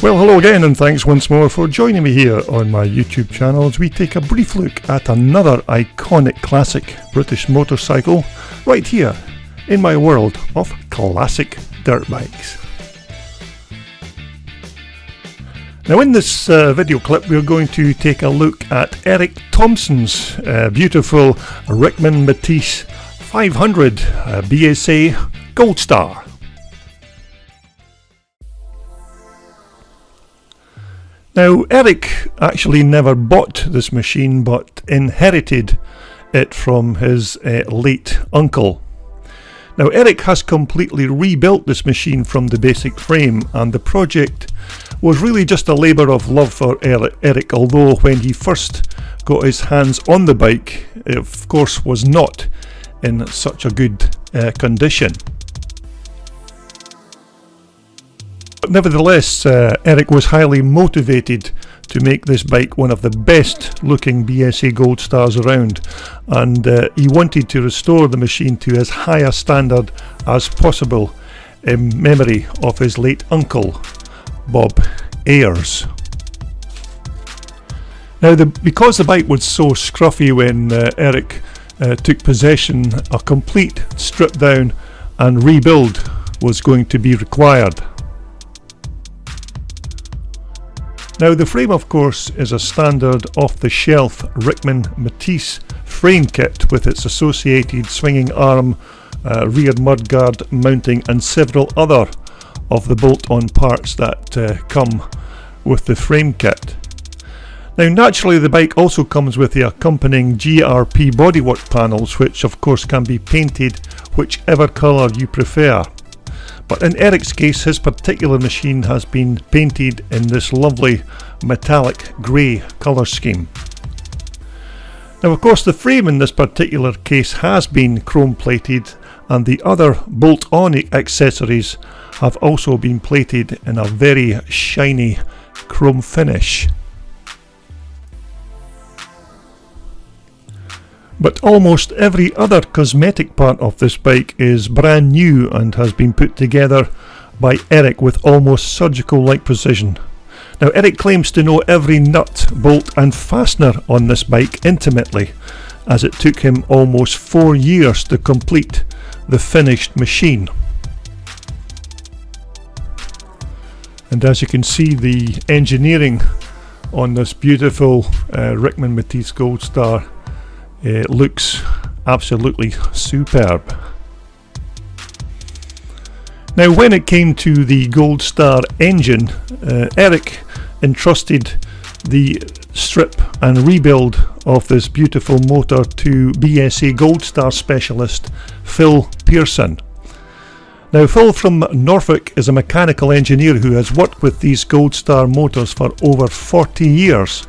Well, hello again, and thanks once more for joining me here on my YouTube channel as we take a brief look at another iconic classic British motorcycle right here in my world of classic dirt bikes. Now in this video clip we're going to take a look at Eric Thomson's beautiful Rickman Matisse 500 BSA Goldstar. Now, Eric actually never bought this machine but inherited it from his late uncle. Now, Eric has completely rebuilt this machine from the basic frame, and the project was really just a labour of love for Eric, although when he first got his hands on the bike, it of course was not in such a good condition. But nevertheless, Eric was highly motivated to make this bike one of the best looking BSA Goldstars around, and he wanted to restore the machine to as high a standard as possible in memory of his late uncle, Bob Ayres. Now, because the bike was so scruffy when Eric took possession, a complete strip down and rebuild was going to be required. Now, the frame of course is a standard off-the-shelf Rickman Matisse frame kit with its associated swinging arm, rear mudguard mounting and several other of the bolt-on parts that come with the frame kit. Now, naturally the bike also comes with the accompanying GRP bodywork panels, which of course can be painted whichever colour you prefer. But in Eric's case, his particular machine has been painted in this lovely metallic grey colour scheme. Now, of course, the frame in this particular case has been chrome plated, and the other bolt-on accessories have also been plated in a very shiny chrome finish. But almost every other cosmetic part of this bike is brand new and has been put together by Eric with almost surgical-like precision. Now, Eric claims to know every nut, bolt and fastener on this bike intimately, as it took him almost 4 years to complete the finished machine. And as you can see, the engineering on this beautiful Rickman Matisse Goldstar looks absolutely superb. Now, when it came to the Goldstar engine, Eric entrusted the strip and rebuild of this beautiful motor to BSA Goldstar specialist Phil Pearson. Now, Phil from Norfolk is a mechanical engineer who has worked with these Goldstar motors for over 40 years.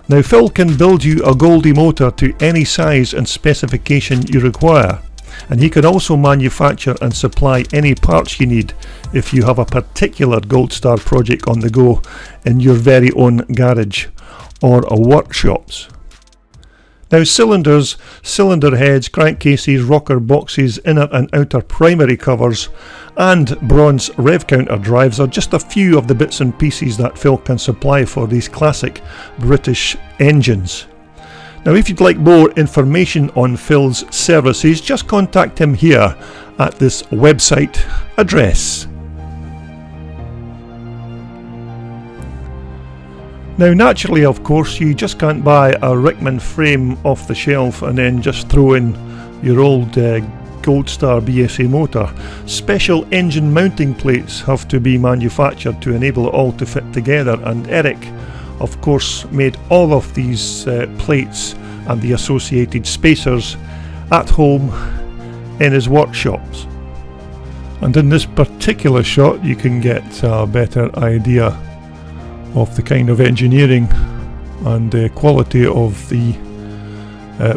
Now, Phil can build you a Goldie motor to any size and specification you require, and he can also manufacture and supply any parts you need if you have a particular Goldstar project on the go in your very own garage or a workshops. Now, cylinders, cylinder heads, crankcases, rocker boxes, inner and outer primary covers and bronze rev counter drives are just a few of the bits and pieces that Phil can supply for these classic British engines. Now, if you'd like more information on Phil's services, just contact him here at this website address. Now, naturally, of course, you just can't buy a Rickman frame off the shelf and then just throw in your old Goldstar BSA motor. Special engine mounting plates have to be manufactured to enable it all to fit together, and Eric, of course, made all of these plates and the associated spacers at home in his workshops. And in this particular shot, you can get a better idea of the kind of engineering and quality of the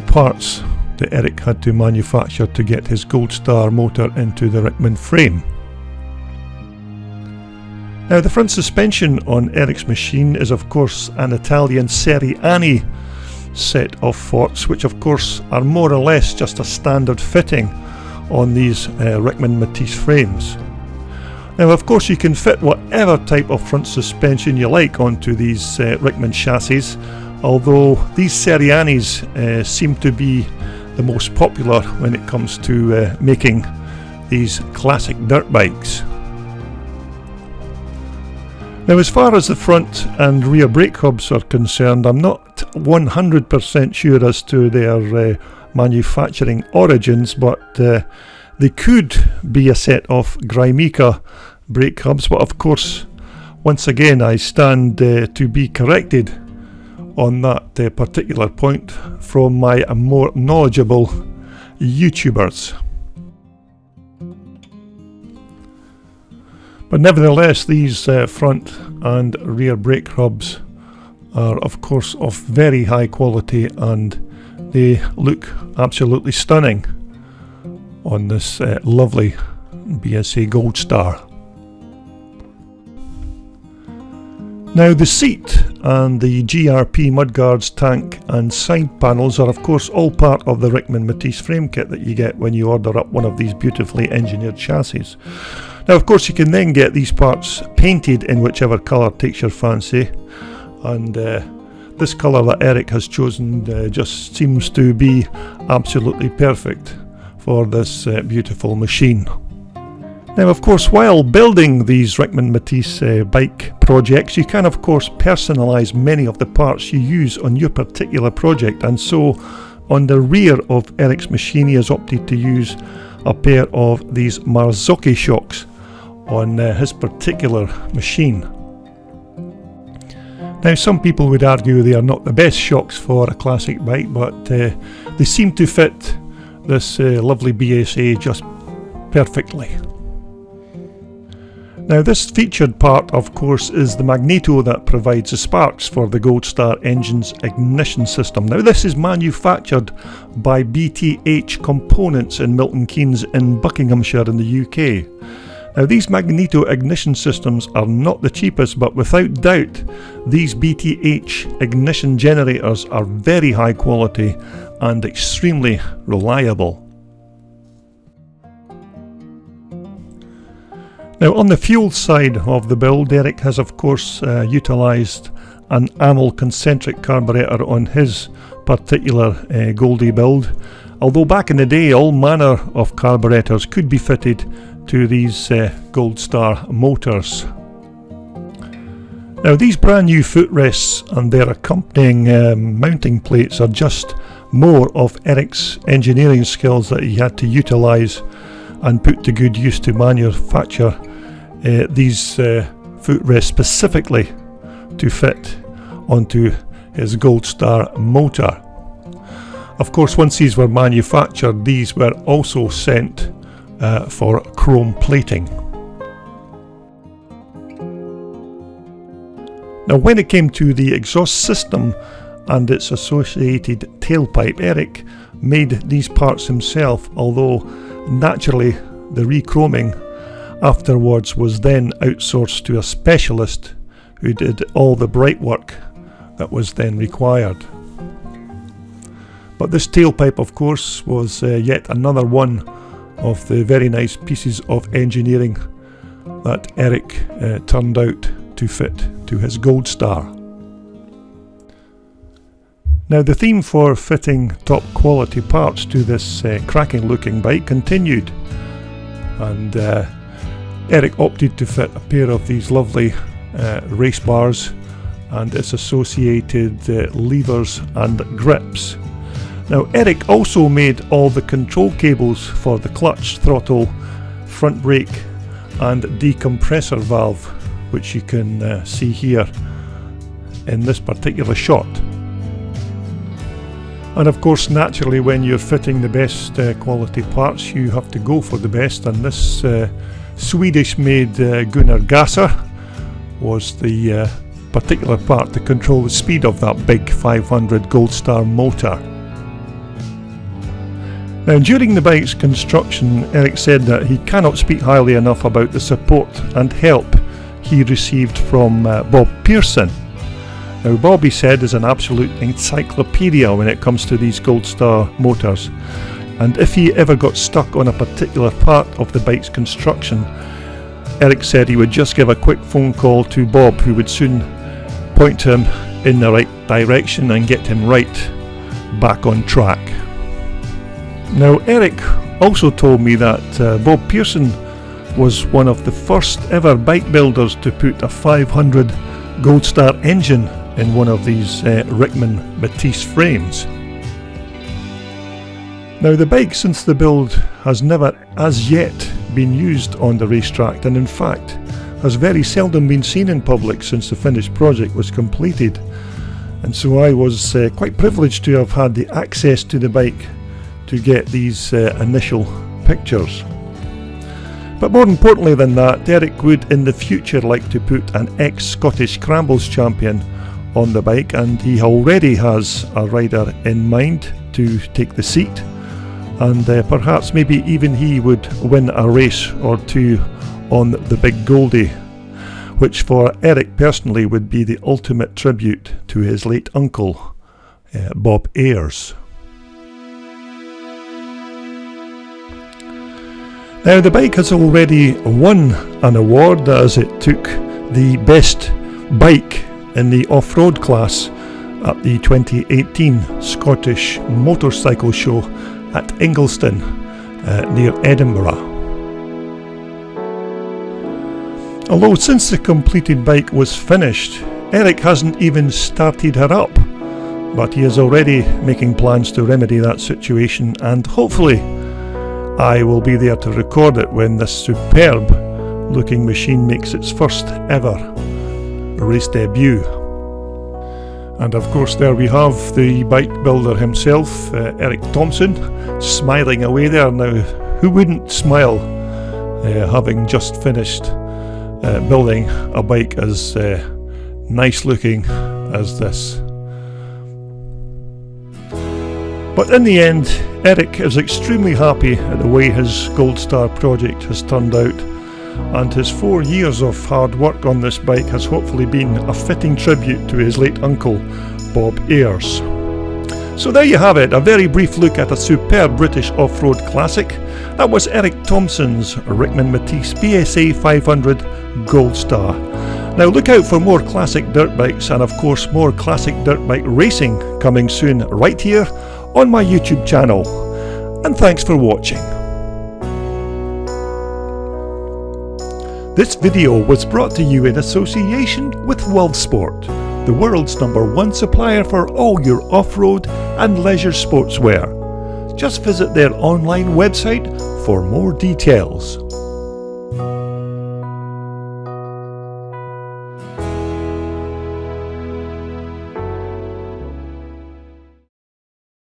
parts that Eric had to manufacture to get his Goldstar motor into the Rickman frame. Now, the front suspension on Eric's machine is of course an Italian Seriani set of forks, which of course are more or less just a standard fitting on these Rickman Matisse frames. Now of course you can fit whatever type of front suspension you like onto these Rickman chassis, although these Serianis seem to be the most popular when it comes to making these classic dirt bikes. Now as far as the front and rear brake hubs are concerned, I'm not 100% sure as to their manufacturing origins, but they could be a set of Grimeka brake hubs, but of course once again I stand to be corrected on that particular point from my more knowledgeable YouTubers. But nevertheless, these front and rear brake hubs are of course of very high quality, and they look absolutely stunning on this lovely BSA Goldstar. Now the seat and the GRP mudguards, tank and side panels are of course all part of the Rickman Matisse frame kit that you get when you order up one of these beautifully engineered chassis. Now of course you can then get these parts painted in whichever colour takes your fancy, and this colour that Eric has chosen just seems to be absolutely perfect for this beautiful machine. Now of course while building these Rickman Matisse bike projects, you can of course personalise many of the parts you use on your particular project, and so on the rear of Eric's machine he has opted to use a pair of these Marzocchi shocks on his particular machine. Now some people would argue they are not the best shocks for a classic bike, but they seem to fit this lovely BSA just perfectly. Now this featured part of course is the Magneto that provides the sparks for the Goldstar engine's ignition system. Now this is manufactured by BTH Components in Milton Keynes in Buckinghamshire in the UK. Now these Magneto ignition systems are not the cheapest, but without doubt these BTH ignition generators are very high quality and extremely reliable. Now on the fuel side of the build, Eric has of course utilised an amyl concentric carburetor on his particular Goldie build, although back in the day all manner of carburetors could be fitted to these Goldstar motors. Now these brand new footrests and their accompanying mounting plates are just more of Eric's engineering skills that he had to utilise and put to good use to manufacture these footrests specifically to fit onto his Goldstar motor. Of course once these were manufactured, these were also sent for chrome plating. Now when it came to the exhaust system and its associated tailpipe, Eric made these parts himself, although naturally the re-chroming afterwards was then outsourced to a specialist who did all the bright work that was then required. But this tailpipe of course was yet another one of the very nice pieces of engineering that Eric turned out to fit to his Goldstar. Now the theme for fitting top quality parts to this cracking looking bike continued, and Eric opted to fit a pair of these lovely race bars and its associated levers and grips. Now Eric also made all the control cables for the clutch, throttle, front brake and decompressor valve, which you can see here in this particular shot. And of course naturally when you're fitting the best quality parts you have to go for the best, and this Swedish made Gunnar Gasser was the particular part to control the speed of that big 500 Goldstar motor. Now during the bike's construction, Eric said that he cannot speak highly enough about the support and help he received from Bob Pearson. Now Bob, he said, is an absolute encyclopedia when it comes to these Goldstar motors, and if he ever got stuck on a particular part of the bike's construction, Eric said he would just give a quick phone call to Bob, who would soon point him in the right direction and get him right back on track. Now, Eric also told me that Bob Pearson was one of the first ever bike builders to put a 500 Goldstar engine in one of these Rickman Matisse frames. Now, the bike since the build has never as yet been used on the racetrack, and in fact has very seldom been seen in public since the finished project was completed, and so I was quite privileged to have had the access to the bike to get these initial pictures. But more importantly than that, Eric would in the future like to put an ex-Scottish Scrambles champion on the bike, and he already has a rider in mind to take the seat, and perhaps maybe even he would win a race or two on the Big Goldie, which for Eric personally would be the ultimate tribute to his late uncle, Bob Ayres. Now, the bike has already won an award as it took the best bike in the off-road class at the 2018 Scottish Motorcycle Show at Ingliston near Edinburgh. Although since the completed bike was finished, Eric hasn't even started her up, but he is already making plans to remedy that situation, and hopefully I will be there to record it when this superb looking machine makes its first ever race debut. And of course there we have the bike builder himself, Eric Thomson, smiling away there. Now, who wouldn't smile having just finished building a bike as nice looking as this? But in the end, Eric is extremely happy at the way his Goldstar project has turned out, and his 4 years of hard work on this bike has hopefully been a fitting tribute to his late uncle, Bob Ayres. So there you have it, a very brief look at a superb British off-road classic. That was Eric Thomson's Rickman Matisse BSA 500 Goldstar. Now look out for more classic dirt bikes, and of course more classic dirt bike racing coming soon right here on my YouTube channel. And thanks for watching. This video was brought to you in association with World Sport, the world's #1 supplier for all your off-road and leisure sportswear. Just visit their online website for more details.